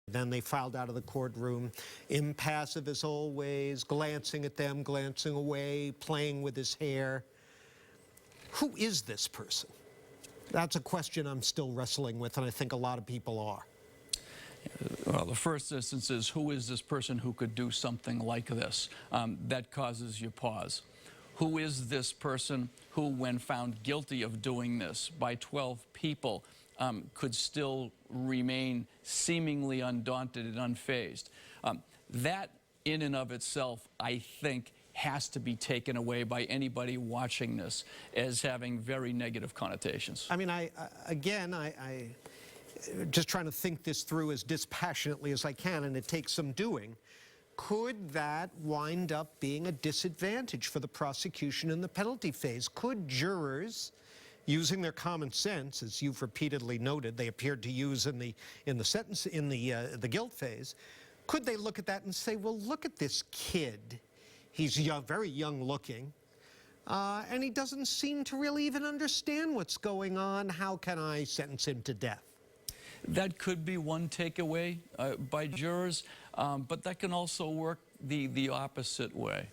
Then they filed out of the courtroom, impassive as always, glancing at them, glancing away, playing with his hair. Who is this person? That's a question I'm still wrestling with, and I think a lot of people are. Well, the first instance is, who is this person who could do something like this? That causes you pause. Who is this person who, when found guilty of doing this by 12 people, could still remain seemingly undaunted and unfazed? That, in and of itself, I think, has to be taken away by anybody watching this as having very negative connotations. I mean, I just trying to think this through as dispassionately as I can, and it takes some doing. Could that wind up being a disadvantage for the prosecution in the penalty phase? Could jurors, using their common sense, as you've repeatedly noted, they appeared to use in the guilt phase, could they look at that and say, well, look at this kid. He's young, very young looking, and he doesn't seem to really even understand what's going on. How can I sentence him to death? That could be one takeaway by jurors, but that can also work the opposite way.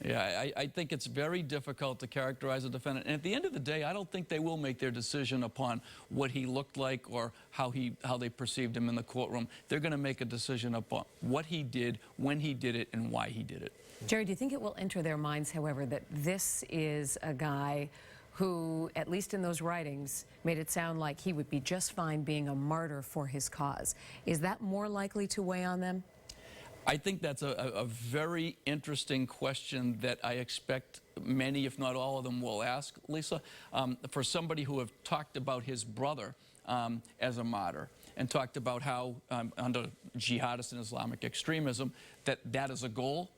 Yeah, I think it's very difficult to characterize a defendant. And at the end of the day, I don't think they will make their decision upon what he looked like or how they perceived him in the courtroom. They're going to make a decision upon what he did, when he did it, and why he did it. Jerry, do you think it will enter their minds, however, that this is a guy who, at least in those writings, made it sound like he would be just fine being a martyr for his cause? Is that more likely to weigh on them? I think that's a very interesting question that I expect many, if not all of them, will ask, Lisa. For somebody who have talked about his brother as a martyr and talked about how, under jihadist and Islamic extremism, that is a goal.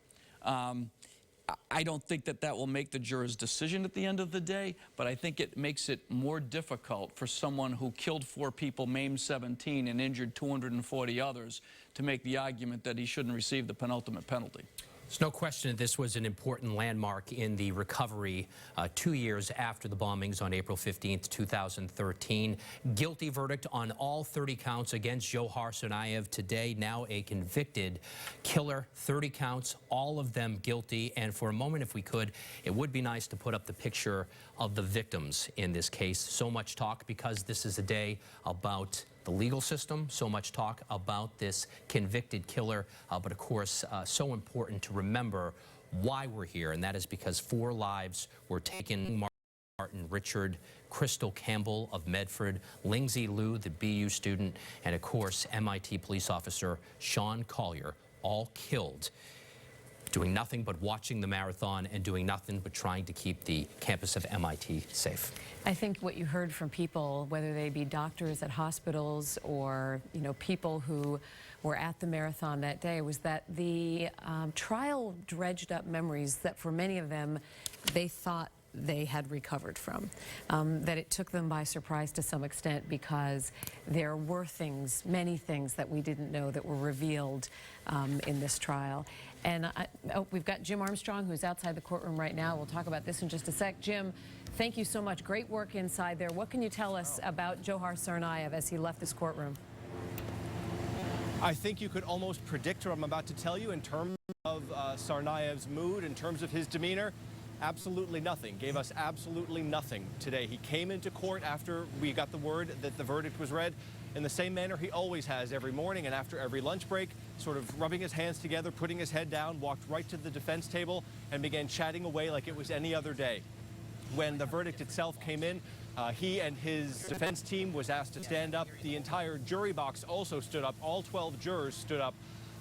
I don't think that will make the juror's decision at the end of the day, but I think it makes it more difficult for someone who killed 4 people, maimed 17, and injured 240 others to make the argument that he shouldn't receive the penultimate penalty. There's no question that this was an important landmark in the recovery 2 years after the bombings on April 15th, 2013. Guilty verdict on all 30 counts against Johar Tsarnaev today. Now a convicted killer, 30 counts, all of them guilty. And for a moment, if we could, it would be nice to put up the picture of the victims in this case. So much talk because this is a day about the legal system, so much talk about this convicted killer, but of course, so important to remember why we're here, and that is because 4 lives were taken. Martin Richard, Crystal Campbell of Medford, Lingzi Liu, the BU student, and of course, MIT police officer Sean Collier, all killed, doing nothing but watching the marathon and doing nothing but trying to keep the campus of MIT safe. I think what you heard from people, whether they be doctors at hospitals or, you know, people who were at the marathon that day, was that the trial dredged up memories that for many of them they thought they had recovered from, that it took them by surprise to some extent because there were things, many things that we didn't know that were revealed in this trial. And we've got Jim Armstrong, who's outside the courtroom right now. We'll talk about this in just a sec. Jim, thank you so much. Great work inside there. What can you tell us about Johar Tsarnaev as he left this courtroom? I think you could almost predict what I'm about to tell you in terms of Tsarnaev's mood, in terms of his demeanor. Absolutely nothing. Gave us absolutely nothing today. He came into court after we got the word that the verdict was read in the same manner he always has every morning and after every lunch break, sort of rubbing his hands together, putting his head down, walked right to the defense table and began chatting away like it was any other day. When the verdict itself came in, he and his defense team was asked to stand up. The entire jury box also stood up. All 12 jurors stood up.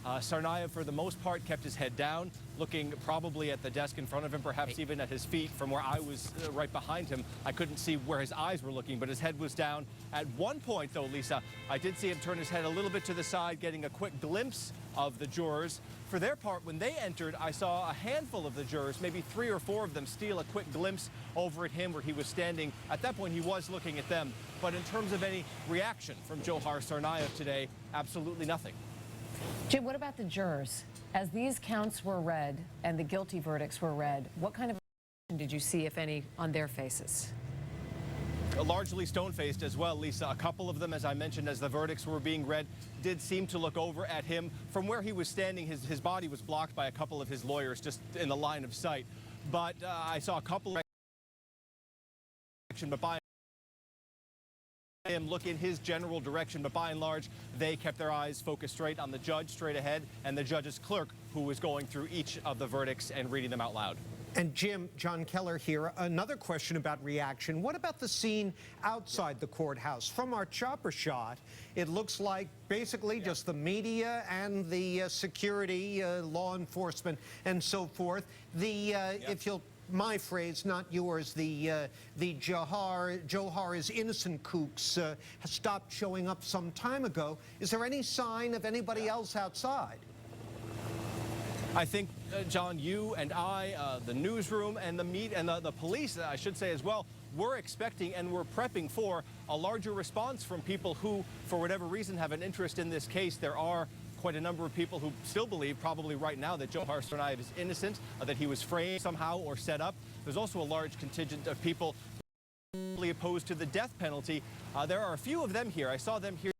Tsarnaev, for the most part, kept his head down, looking probably at the desk in front of him, perhaps even at his feet. From where I was right behind him, I couldn't see where his eyes were looking, but his head was down. At one point, though, Lisa, I did see him turn his head a little bit to the side, getting a quick glimpse of the jurors. For their part, when they entered, I saw a handful of the jurors, maybe 3 or 4 of them, steal a quick glimpse over at him where he was standing. At that point, he was looking at them. But in terms of any reaction from Johar Tsarnaev today, absolutely nothing. Jim, what about the jurors? As these counts were read and the guilty verdicts were read, what kind of reaction did you see, if any, on their faces? largely stone-faced as well, Lisa. A couple of them, as I mentioned, as the verdicts were being read, did seem to look over at him. From where he was standing, his body was blocked by a couple of his lawyers just in the line of sight. But I saw a couple of but by him look in his general direction, but by and large, they kept their eyes focused straight on the judge, straight ahead, and the judge's clerk, who was going through each of the verdicts and reading them out loud. And Jim, John Keller here, another question about reaction. What about the scene outside the courthouse? From our chopper shot, it looks like basically just the media and the security, law enforcement, and so forth. If you'll, my phrase, not yours, the Johar is innocent kooks stopped showing up some time ago. Is there any sign of anybody else outside? I think, John, you and I, the newsroom and the police, I should say as well, we're expecting and we're prepping for a larger response from people who, for whatever reason, have an interest in this case. There are quite a number of people who still believe, probably right now, that Johar Tsarnaev is innocent, that he was framed somehow or set up. There's also a large contingent of people opposed to the death penalty. There are a few of them here. I saw them here.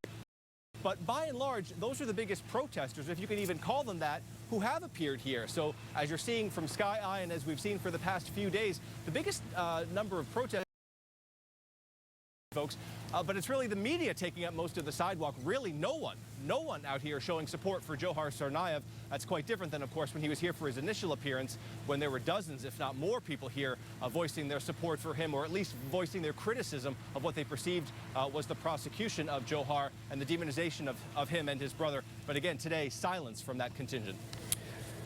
But by and large, those are the biggest protesters, if you can even call them that, who have appeared here. So as you're seeing from Sky Eye and as we've seen for the past few days, the biggest number of protesters, folks, but it's really the media taking up most of the sidewalk. Really no one out here showing support for Johar Tsarnaev. That's quite different than, of course, when he was here for his initial appearance, when there were dozens, if not more, people here voicing their support for him, or at least voicing their criticism of what they perceived was the prosecution of Johar and the demonization of him and his brother. But again, today, silence from that contingent.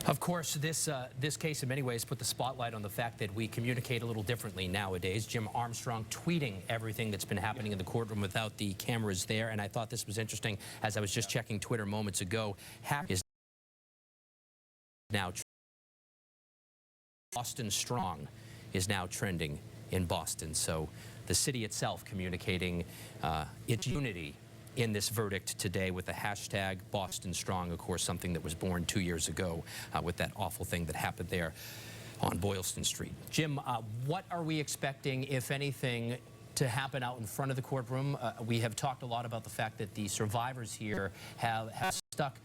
Of course, this case in many ways put the spotlight on the fact that we communicate a little differently nowadays. Jim Armstrong tweeting everything that's been happening in the courtroom without the cameras there, and I thought this was interesting as I was just checking Twitter moments ago. Is now Boston Strong is now trending in Boston, so the city itself communicating its unity in this verdict today with the hashtag Boston Strong, of course, something that was born 2 years ago with that awful thing that happened there on Boylston Street. Jim, what are we expecting, if anything, to happen out in front of the courtroom? We have talked a lot about the fact that the survivors here have stuck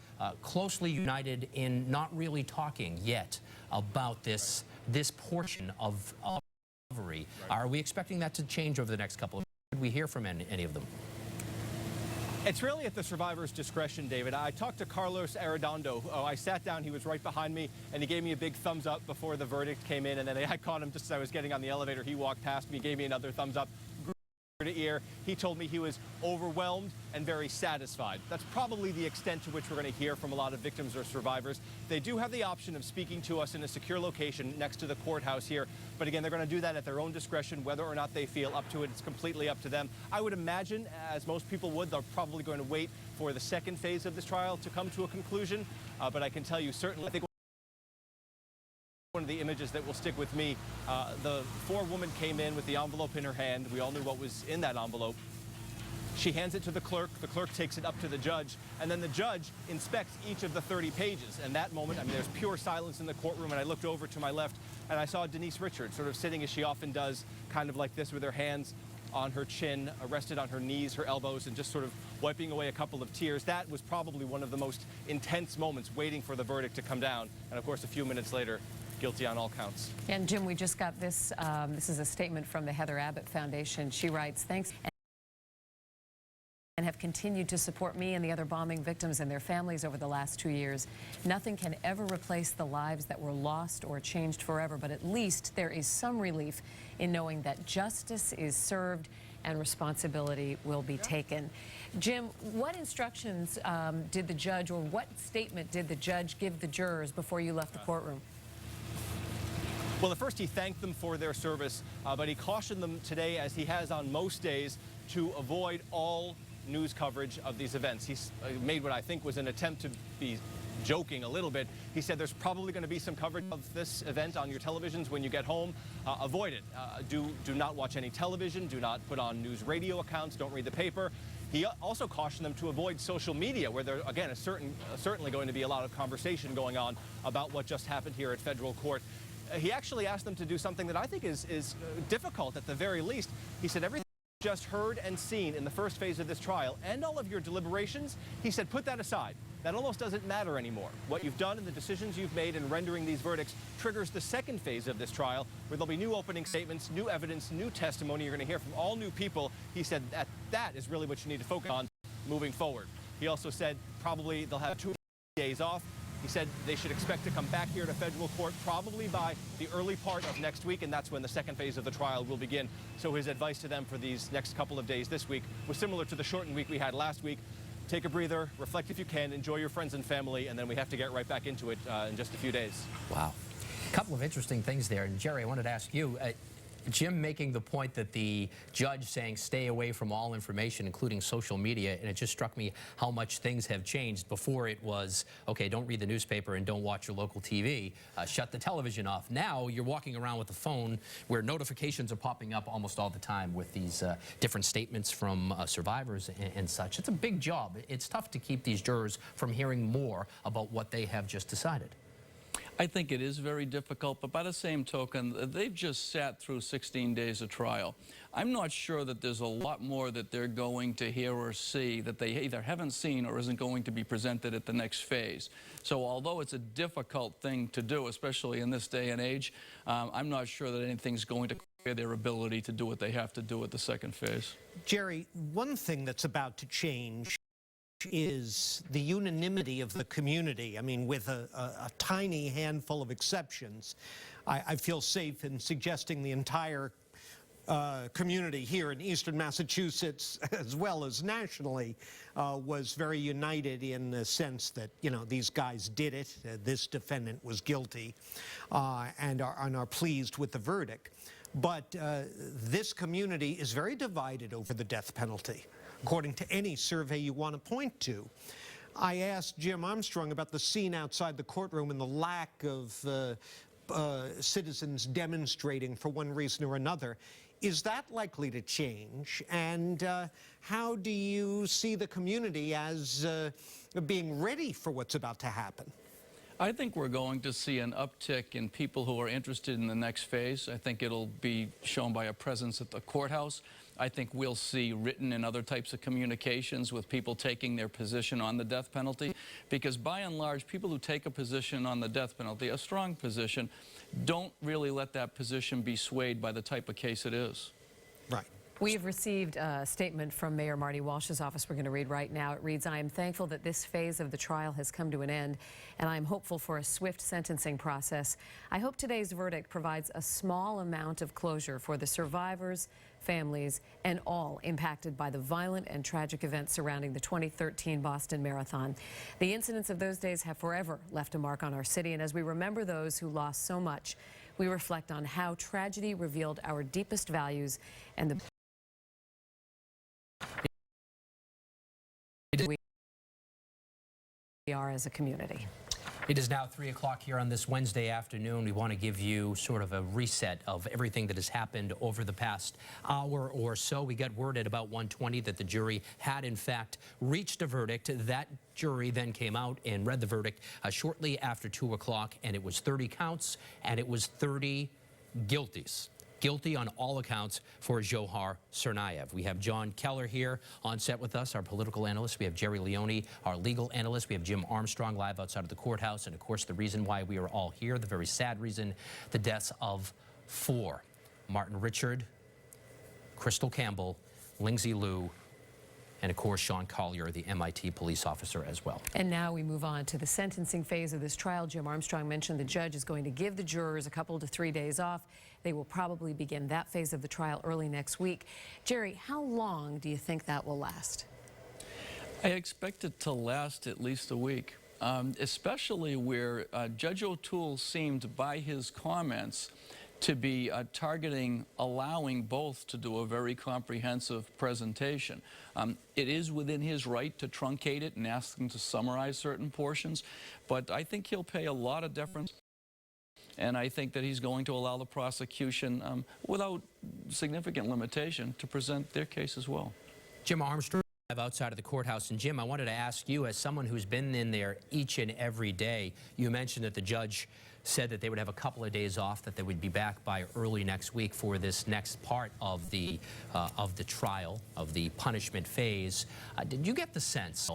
closely united in not really talking yet about this portion of recovery. Are we expecting that to change over the next couple of weeks? Could we hear from any of them? It's really at the survivor's discretion, David. I talked to Carlos Arredondo. I sat down, he was right behind me, and he gave me a big thumbs up before the verdict came in, and then I caught him just as I was getting on the elevator. He walked past me, gave me another thumbs up. To ear. He told me he was overwhelmed and very satisfied. That's probably the extent to which we're going to hear from a lot of victims or survivors. They do have the option of speaking to us in a secure location next to the courthouse here, but again, they're going to do that at their own discretion. Whether or not they feel up to it, it's completely up to them. I would imagine, as most people would, they're probably going to wait for the second phase of this trial to come to a conclusion, but I can tell you certainly, I think one of the images that will stick with me, the forewoman came in with the envelope in her hand. We all knew what was in that envelope. She hands it to the clerk takes it up to the judge, and then the judge inspects each of the 30 pages. And that moment, I mean, there's pure silence in the courtroom, and I looked over to my left, and I saw Denise Richards sort of sitting as she often does, kind of like this with her hands on her chin, rested on her knees, her elbows, and just sort of wiping away a couple of tears. That was probably one of the most intense moments, waiting for the verdict to come down. And of course, a few minutes later, guilty on all counts. And Jim, we just got this. This is a statement from the Heather Abbott Foundation. She writes, "Thanks and have continued to support me and the other bombing victims and their families over the last 2 years. Nothing can ever replace the lives that were lost or changed forever, but at least there is some relief in knowing that justice is served and responsibility will be taken." Jim, what instructions did the judge, or what statement did the judge give the jurors before you left the courtroom? Well, at first he thanked them for their service, but he cautioned them today, as he has on most days, to avoid all news coverage of these events. He's made what I think was an attempt to be joking a little bit. He said there's probably going to be some coverage of this event on your televisions when you get home. Avoid it. Do not watch any television. Do not put on news radio accounts. Don't read the paper. He also cautioned them to avoid social media, where there, again, is certainly going to be a lot of conversation going on about what just happened here at federal court. He actually asked them to do something that I think is difficult at the very least. He said everything just heard and seen in the first phase of this trial and all of your deliberations, he said, put that aside. That almost doesn't matter anymore. What you've done and the decisions you've made in rendering these verdicts triggers the second phase of this trial, where there'll be new opening statements, new evidence, new testimony. You're going to hear from all new people. He said that is really what you need to focus on moving forward. He also said probably they'll have 2 days off. He said they should expect to come back here to federal court probably by the early part of next week, and that's when the second phase of the trial will begin. So his advice to them for these next couple of days this week was similar to the shortened week we had last week. Take a breather, reflect if you can, enjoy your friends and family, and then we have to get right back into it in just a few days. Wow. A couple of interesting things there. And Jerry, I wanted to ask you, Jim making the point that the judge saying stay away from all information, including social media, and it just struck me how much things have changed. Before it was, okay, don't read the newspaper and don't watch your local TV, shut the television off. Now you're walking around with a phone where notifications are popping up almost all the time with these different statements from survivors and such. It's a big job. It's tough to keep these jurors from hearing more about what they have just decided. I think it is very difficult, but by the same token, they've just sat through 16 days of trial. I'm not sure that there's a lot more that they're going to hear or see that they either haven't seen or isn't going to be presented at the next phase. So although it's a difficult thing to do, especially in this day and age, I'm not sure that anything's going to clear their ability to do what they have to do at the second phase. Jerry, one thing that's about to change is the unanimity of the community. I mean, with a tiny handful of exceptions, I feel safe in suggesting the entire community here in eastern Massachusetts, as well as nationally, was very united in the sense that, you know, these guys did it, this defendant was guilty, and are pleased with the verdict. But this community is very divided over the death penalty, according to any survey you want to point to. I asked Jim Armstrong about the scene outside the courtroom and the lack of citizens demonstrating for one reason or another. Is that likely to change? And how do you see the community as being ready for what's about to happen? I think we're going to see an uptick in people who are interested in the next phase. I think it'll be shown by a presence at the courthouse. I think we'll see written and other types of communications with people taking their position on the death penalty, because by and large, people who take a position on the death penalty, a strong position, don't really let that position be swayed by the type of case it is. Right. We have received a statement from Mayor Marty Walsh's office we're going to read right now. It reads, "I am thankful that this phase of the trial has come to an end, and I am hopeful for a swift sentencing process. I hope today's verdict provides a small amount of closure for the survivors, families, and all impacted by the violent and tragic events surrounding the 2013 Boston Marathon. The incidents of those days have forever left a mark on our city, and as we remember those who lost so much, we reflect on how tragedy revealed our deepest values and the we are as a community." It is now 3 o'clock here on this Wednesday afternoon. We want to give you sort of a reset of everything that has happened over the past hour or so. We got word at about 1:20 that the jury had, in fact, reached a verdict. That jury then came out and read the verdict shortly after 2 o'clock, and it was 30 counts, and it was 30 guilties. Guilty on all accounts for Dzhokhar Tsarnaev. We have John Keller here on set with us, our political analyst. We have Jerry Leone, our legal analyst. We have Jim Armstrong live outside of the courthouse. And of course, the reason why we are all here, the very sad reason, the deaths of 4. Martin Richard, Crystal Campbell, Lindsay Liu, and of course, Sean Collier, the MIT police officer as well. And now we move on to the sentencing phase of this trial. Jim Armstrong mentioned the judge is going to give the jurors a couple to 3 days off. They will probably begin that phase of the trial early next week. Jerry, how long do you think that will last? I expect it to last at least a week, especially where Judge O'Toole seemed, by his comments, to be targeting allowing both to do a very comprehensive presentation. It is within his right to truncate it and ask them to summarize certain portions, but I think he'll pay a lot of deference, and I think that he's going to allow the prosecution, without significant limitation, to present their case as well. Jim Armstrong. outside of the courthouse. And Jim, I wanted to ask you, as someone who's been in there each and every day, you mentioned that the judge said that they would have a couple of days off, that they would be back by early next week for this next part of the trial, of the punishment phase. Did you get the sense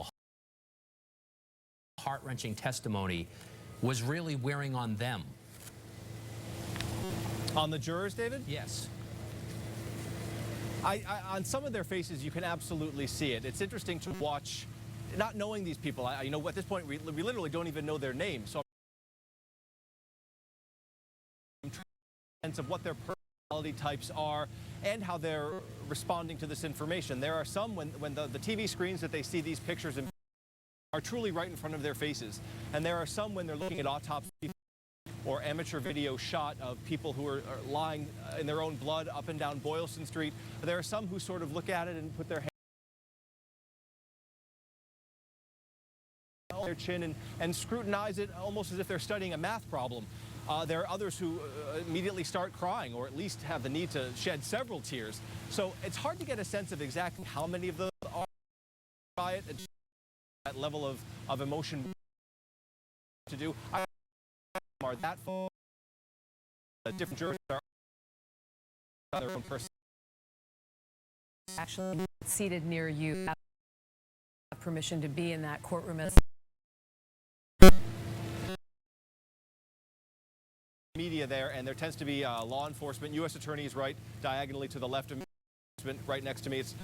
heart-wrenching testimony was really wearing on them? On the jurors, David? Yes. On some of their faces, you can absolutely see it. It's interesting to watch, not knowing these people. You know, at this point, we literally don't even know their names. So I'm trying to get a sense of what their personality types are and how they're responding to this information. There are some, when the TV screens that they see these pictures in are truly right in front of their faces. And there are some when they're looking at autopsy or amateur video shot of people who are lying in their own blood up and down Boylston Street. There are some who sort of look at it and put their hand on their chin and scrutinize it almost as if they're studying a math problem. There are others who immediately start crying, or at least have the need to shed several tears. So it's hard to get a sense of exactly how many of those are by it, that level of emotion to do. Are that full? Different jurors are their own person. Actually seated near you, have permission to be in that courtroom as media there, and there tends to be law enforcement. U.S. attorneys right diagonally to the left of me, right next to me. It's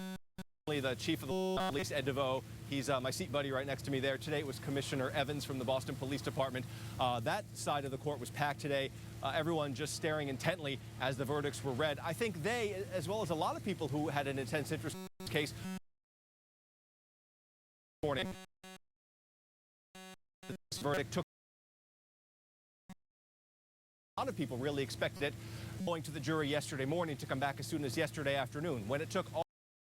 the chief of the police, Ed DeVoe. He's my seat buddy right next to me there. Today it was Commissioner Evans from the Boston Police Department. That side of the court was packed today. Everyone just staring intently as the verdicts were read. I think they, as well as a lot of people who had an intense interest in this case, morning, this verdict took. A lot of people really expected it, going to the jury yesterday morning to come back as soon as yesterday afternoon. When it took all